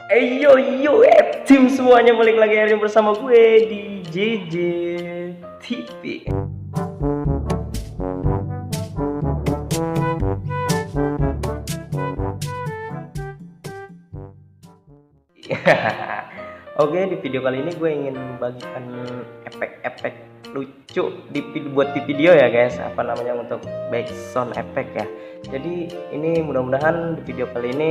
Yo tim semuanya, balik lagi hari ini bersama gue di JJ TV. Oke, di video kali ini gue ingin membagikan efek-efek lucu buat di video ya guys, apa namanya, untuk background efek ya. Jadi ini mudah-mudahan di video kali ini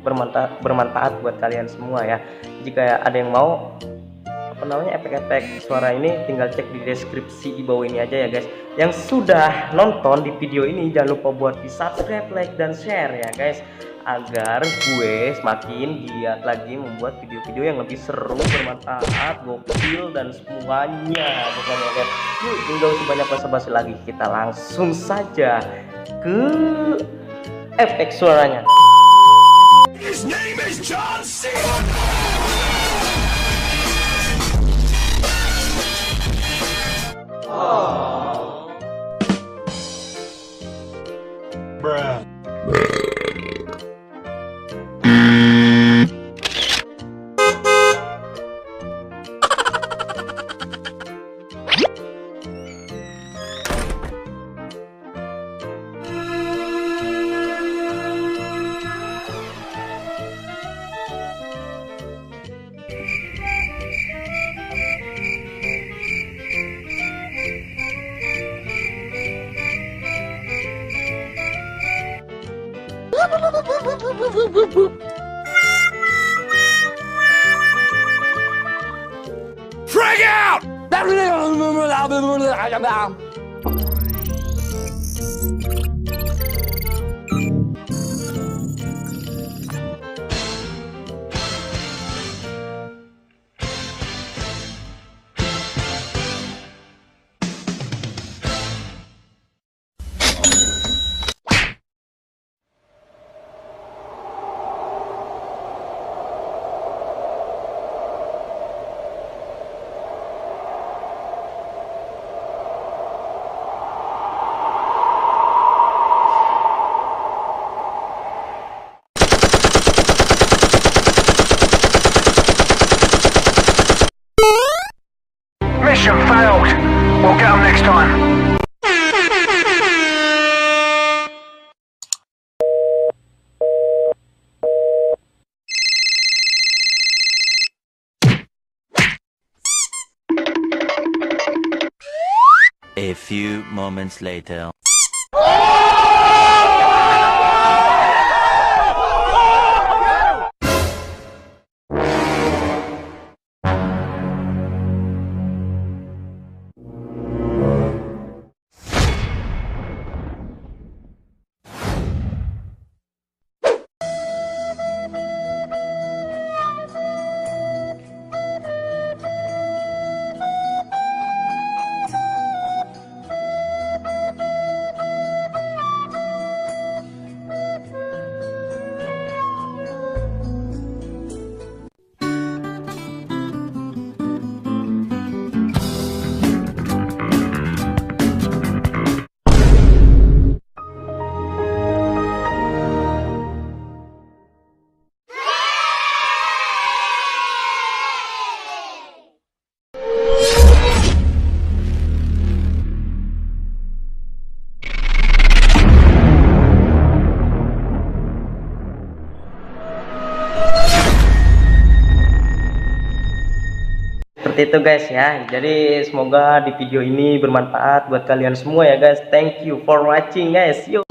bermanfaat buat kalian semua ya. Jika ada yang mau apa namanya efek-efek suara ini, tinggal cek di deskripsi di bawah ini aja ya guys. Yang sudah nonton di video ini jangan lupa buat di subscribe, like, dan share ya guys, agar gue semakin giat lagi membuat video-video yang lebih seru, bermanfaat, gokil, dan semuanya pokoknya guys. Yuk, tinggal sebanyak basa-basi lagi, kita langsung saja ke efek suaranya. His name is John Cena. Bruh. Frag out! Mission failed. We'll get them next time. A few moments later. Seperti itu guys ya. Jadi semoga di video ini bermanfaat buat kalian semua ya guys. Thank you for watching guys. Yuk.